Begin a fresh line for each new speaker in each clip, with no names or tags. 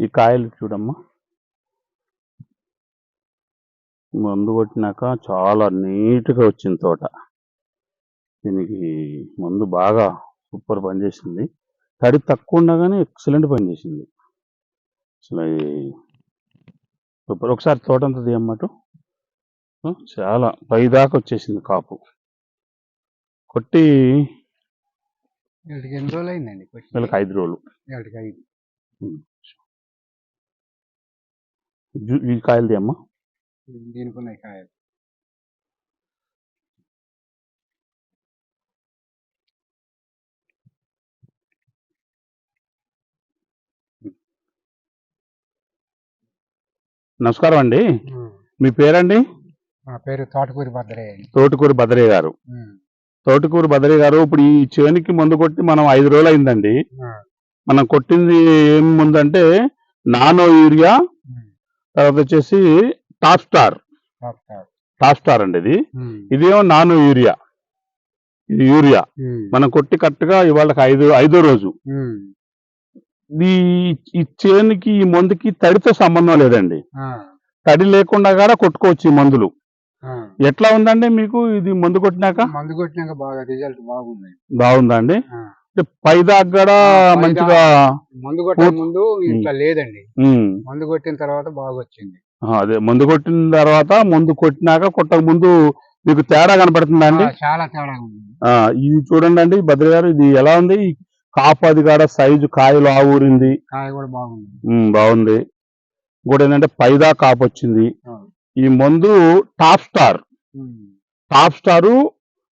ఈ కాయలు చూడమ్మా, మందు కొట్టినాక చాలా నీట్గా వచ్చింది తోట. దీనికి మందు బాగా సూపర్ పనిచేసింది. తడి తక్కువ ఉండగానే ఎక్సలెంట్ పనిచేసింది అసలు. సూపర్. ఒకసారి తోట అంతా తీయమ్మటు. చాలా పైదాకా వచ్చేసింది కాపు. కొట్టి
ఎన్ని రోజులు అయిందండి?
వీళ్ళకి 5 రోజులు. ఈ కాయలు తీయమ్మా.
దీనికి ఉన్నాయి కాయలు.
నమస్కారం అండి. మీ పేరండి?
మా పేరు తోటకూరి భద్రయ్య.
తోటకూరి భద్రయ్య గారు. తోటకూరి భద్రయ్య గారు, ఇప్పుడు ఈ చేనికి మందు కొట్టి మనం 5 రోజులు అయిందండి. మనం కొట్టింది ఏం ముందు అంటే నానో యూరియా, తర్వాత వచ్చేసి టాప్ స్టార్ అండి. ఇదేమో నానో యూరియా. ఇది యూరియా మనం కొట్టి కరెక్ట్గా ఇవాళకి 5వ రోజు. ఈ చేనికి ఈ మందుకి తడితో సంబంధం లేదండి. తడి లేకుండా కూడా కొట్టుకోవచ్చు ఈ మందులు. ఎట్లా ఉందండి మీకు ఇది మందు కొట్టినాక?
బాగా రిజల్ట్ బాగుంది.
బాగుందా అండి? పైదాకా కూడా మంచిగా.
మందు కొట్టిన ముందు ఇట్లా లేదండి, మందు కొట్టిన తర్వాత బాగా వచ్చింది.
అదే మందు కొట్టిన తర్వాత, మందు కొట్టినాక కొట్టక ముందు మీకు తేడా కనపడుతుందా అండి?
చాలా తేడా ఉంది.
ఇది చూడండి అండి భద్ర గారు, ఇది ఎలా ఉంది? కాపు అది కాడ సైజు, కాయలు ఆవూరింది,
కాయ కూడా బాగుంది.
బాగుంది. ఇంకోటి ఏంటంటే పైదా కాపు వచ్చింది. ఈ మందు టాప్ స్టారు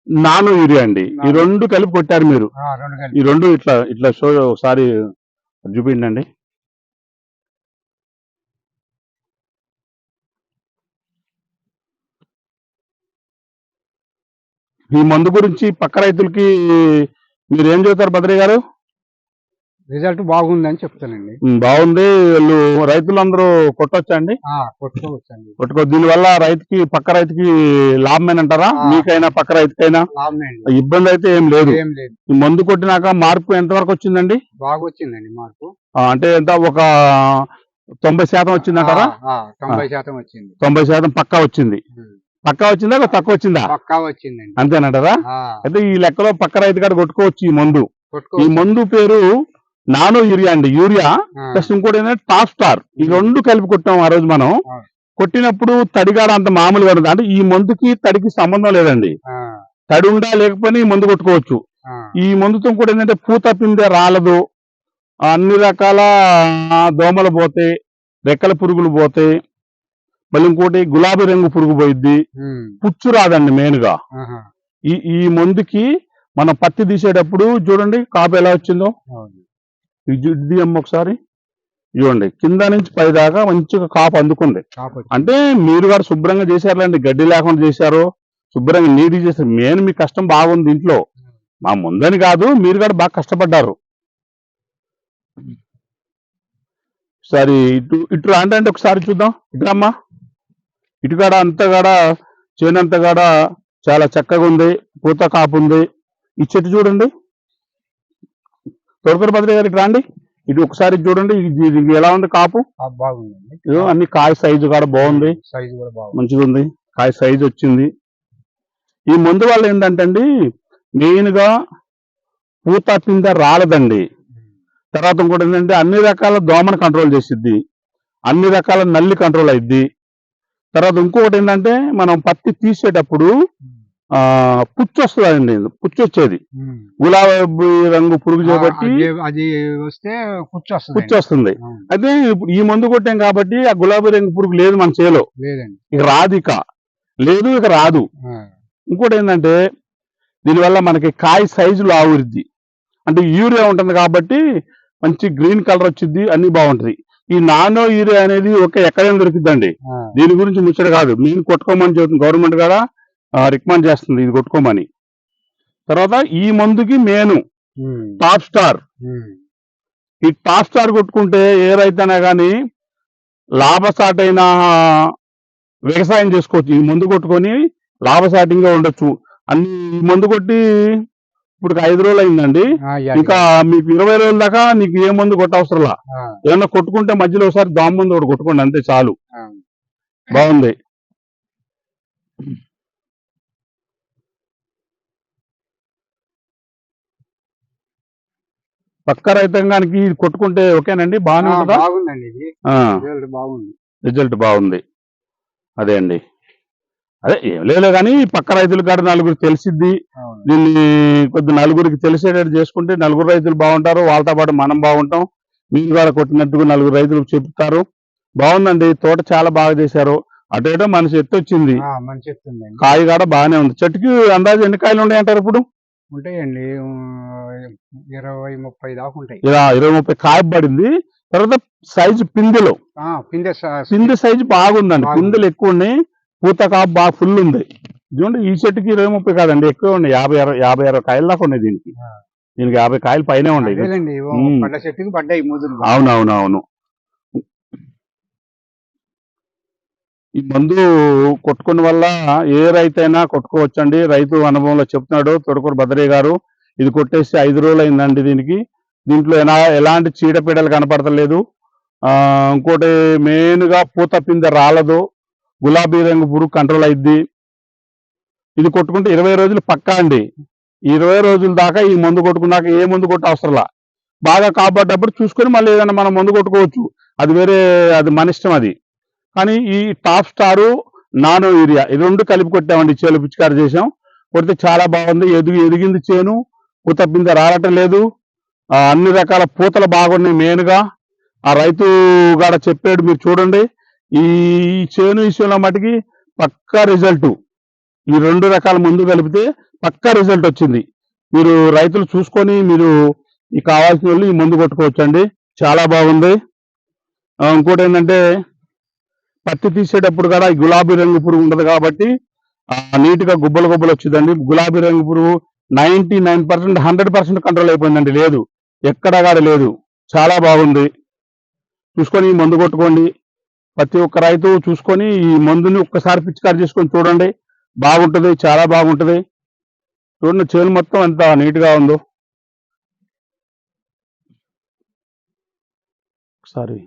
నానో యూరియా అండి. ఈ రెండు కలిపి కొట్టారు మీరు. ఈ రెండు ఇట్లా షో ఒకసారి చూపించండి. ఈ మందు గురించి పక్క రైతులకి మీరు ఏం చెబుతారు భద్రయ్య గారు?
రిజల్ట్ బాగుందని చెప్తానండి.
బాగుంది. వీళ్ళు రైతులందరూ కొట్టొచ్చా అండి? కొట్టుకో. దీనివల్ల పక్క రైతుకి లాభమేనంటారా? మీకైనా పక్క రైతుకైనా ఇబ్బంది అయితే ఏం లేదు. ఈ మందు కొట్టినాక మార్పు ఎంతవరకు వచ్చిందండి?
బాగా వచ్చిందండి మార్పు.
అంటే ఎంత, ఒక 90% వచ్చిందంటారా?
90% వచ్చింది.
90% పక్కా వచ్చింది. పక్కా వచ్చిందా తక్కువ వచ్చిందా?
పక్కా వచ్చిందండి.
అంతేనంటారా? అయితే ఈ లెక్కలో పక్క రైతు కాడ కొట్టుకోవచ్చు ఈ మందు. ఈ మందు పేరు నానో యూరియా అండి. యూరియా ప్లస్ ఇంకోటి ఏంటంటే టాప్ స్టార్. ఈ రెండు కలిపి కొట్టాం ఆ రోజు మనం. కొట్టినప్పుడు తడిగాడ అంత మామూలుగా ఉంది. అంటే ఈ మందుకి తడికి సంబంధం లేదండి. తడి ఉండా లేకపోయినా ఈ మందు కొట్టుకోవచ్చు. ఈ మందుతో కూడా ఏంటంటే పూత పిందె రాలదు, అన్ని రకాల దోమలు పోతాయి, రెక్కల పురుగులు పోతాయి, మళ్ళీ ఇంకోటి గులాబీ రంగు పురుగు పోయిద్ది, పుచ్చు రాదండి మెయిన్ గా. ఈ మందుకి మనం పత్తి తీసేటప్పుడు చూడండి కాపు ఎలా వచ్చిందో. ఇది అమ్మ ఒకసారి చూడండి, కింద నుంచి పైదాకా మంచిగా కాపు అందుకుంది. అంటే మీరు గారు శుభ్రంగా చేశారులేండి, గడ్డి లేకుండా చేశారు, శుభ్రంగా నీటి చేశారు. మెయిన్ మీ కష్టం బాగుంది ఇంట్లో. మా ముందని కాదు, మీరు కూడా బాగా కష్టపడ్డారు. సరే ఇటు అంటే ఒకసారి చూద్దాం. ఇటుమ్మా, ఇటుకాడ అంతగాడ చేనంతగాడ చాలా చక్కగా ఉంది, పూత కాపు ఉంది. ఈ చెట్టు చూడండి. తోటకూరి భద్రయ్య గారు ఇటు రండి. ఇటు ఒకసారి చూడండి, ఇది ఎలా ఉంది కాపు?
బాగుంది.
అన్ని కాయ సైజు కూడా బాగుంది, మంచిగా ఉంది, కాయ సైజు వచ్చింది. ఈ మందు వల్ల ఏంటంటే అండి, మెయిన్ గా పూత పిందె రాలదండి. తర్వాత ఇంకోటి ఏంటంటే అన్ని రకాల దోమను కంట్రోల్ చేసిద్ది, అన్ని రకాల నల్లి కంట్రోల్ అయిద్ది. తర్వాత ఇంకొకటి ఏంటంటే మనం పత్తి తీసేటప్పుడు పుచ్చు వస్తుందండి, పుచ్చు వచ్చేది, గులాబీ రంగు పురుగు చేపట్టి
అది వస్తే
పుచ్చు వస్తుంది. అయితే ఇప్పుడు ఈ మందు కొట్టాం కాబట్టి ఆ గులాబీ రంగు పురుగు లేదు మన చేలో, ఇక రాదు, ఇక రాదు. ఇంకోటి ఏంటంటే దీనివల్ల మనకి కాయ సైజులు ఆవురిద్ది. అంటే యూరియా ఉంటుంది కాబట్టి మంచి గ్రీన్ కలర్ వచ్చింది, అన్ని బాగుంటది. ఈ నానో యూరియా అనేది ఎక్కడైనా దొరికిద్దండి. దీని గురించి ముచ్చట కాదు, నేను కొట్టుకోమని చెబుతుంది గవర్నమెంట్ కూడా రికమెండ్ చేస్తుంది ఇది కొట్టుకోమని. తర్వాత ఈ మందుకి మెయిన్ టాప్ స్టార్. ఈ టాప్ స్టార్ కొట్టుకుంటే ఏ రైతైనా కానీ లాభసాటైన వ్యవసాయం చేసుకోవచ్చు. ఈ మందు కొట్టుకొని లాభసాటిగా ఉండొచ్చు. అన్ని మందు కొట్టి ఇప్పుడు 5 రోజులు అయిందండి. ఇంకా మీకు 20 రోజుల దాకా నీకు ఏ మందు కొట్టవసరంలా. ఏమన్నా కొట్టుకుంటే మధ్యలో ఒకసారి దోమ మందు ఒకటి కొట్టుకోండి, అంతే చాలు. బాగుంది. పక్క రైతాంగానికి ఇది కొట్టుకుంటే ఓకేనండి, బాగానే ఉంటుందా?
బాగుందండి, ఇది బాగుంది,
రిజల్ట్ బాగుంది. అదే అండి, అదే ఏం లేదు కానీ పక్క రైతుల కాడ నలుగురు తెలిసిద్ది, దీన్ని కొద్ది నలుగురికి తెలిసేటట్టు చేసుకుంటే నలుగురు రైతులు బాగుంటారు, వాళ్ళతో పాటు మనం బాగుంటాం. మీరు కూడా కొట్టినట్టుగా నలుగురు రైతులకు చెప్తారు. బాగుందండి, తోట చాలా బాగా చేశారు. అటేటో మనిషి ఎత్తు వచ్చింది, కాయ కూడా బాగానే ఉంది. చెట్టుకి అందాజు ఎన్ని కాయలు ఉన్నాయంటారు ఇప్పుడు?
ఉంటాయండి 20-30 దాకా ఉంటాయి.
20-30 కాయ పడింది. తర్వాత సైజు పిందెలు, పిందె సైజు బాగుందండి, పిందెలు ఎక్కువ ఉన్నాయి, పూత కాపు బాగా ఫుల్ ఉంది. చూడండి, ఈ చెట్టుకి 20-30 కాదండి, ఎక్కువ ఉన్నాయి, 50-60 కాయల దాకా ఉన్నాయి. దీనికి 50 కాయలు పైనే ఉన్నాయి. అవునవునవును. ఈ మందు కొట్టుకున్న వల్ల ఏ రైతు అయినా కొట్టుకోవచ్చండి. రైతు అనుభవంలో చెప్తున్నాడు తొడకూరు భద్రయ్య గారు. ఇది కొట్టేసి 5 రోజులు అయిందండి. దీంట్లో ఎలాంటి చీడపీడలు కనపడతలేదు. ఇంకోటి మెయిన్గా పూత పిందె రాలదు, గులాబీ రంగు పురుగు కంట్రోల్ అయింది. ఇది కొట్టుకుంటే 20 రోజులు పక్కా అండి. 20 రోజుల దాకా ఈ మందు కొట్టుకున్నాక ఏ మందు కొట్ట అవసరంలా. బాగా కాపాడేటప్పుడు చూసుకొని మళ్ళీ ఏదైనా మనం మందు కొట్టుకోవచ్చు, అది మన ఇష్టం అది. కానీ ఈ టాప్ స్టారు, నానో యూరియా ఈ రెండు కలిపి కొట్టామండి, చేలు పిచికారి చేసాం. కొడితే చాలా బాగుంది. ఎదిగింది చేను, పూత పిందె రావటం లేదు, అన్ని రకాల పూతలు బాగున్నాయి. మెయిన్గా ఆ రైతు గాడ చెప్పాడు, మీరు చూడండి. ఈ చేను విషయంలో మటుకి పక్కా రిజల్ట్, ఈ 2 రకాల మందు కలిపితే పక్కా రిజల్ట్ వచ్చింది. మీరు రైతులు చూసుకొని మీరు ఈ కావాల్సిన వాళ్ళు ఈ మందు కొట్టుకోవచ్చండి, చాలా బాగుంది. ఇంకోటి ఏంటంటే పత్తి తీసేటప్పుడు కూడా ఈ గులాబీ రంగు పురుగు ఉండదు కాబట్టి నీట్గా గుబ్బలు వచ్చిందండి. గులాబీ రంగు పురుగు 99%, 100% కంట్రోల్ అయిపోయిందండి, లేదు ఎక్కడా కాడ లేదు. చాలా బాగుంది. చూసుకొని ఈ మందు కొట్టుకోండి. ప్రతి ఒక్క రైతు చూసుకొని ఈ మందుని ఒక్కసారి పిచికారి చేసుకొని చూడండి, బాగుంటుంది, చాలా బాగుంటుంది. చూడండి చేను మొత్తం ఎంత నీట్గా ఉందో ఒకసారి.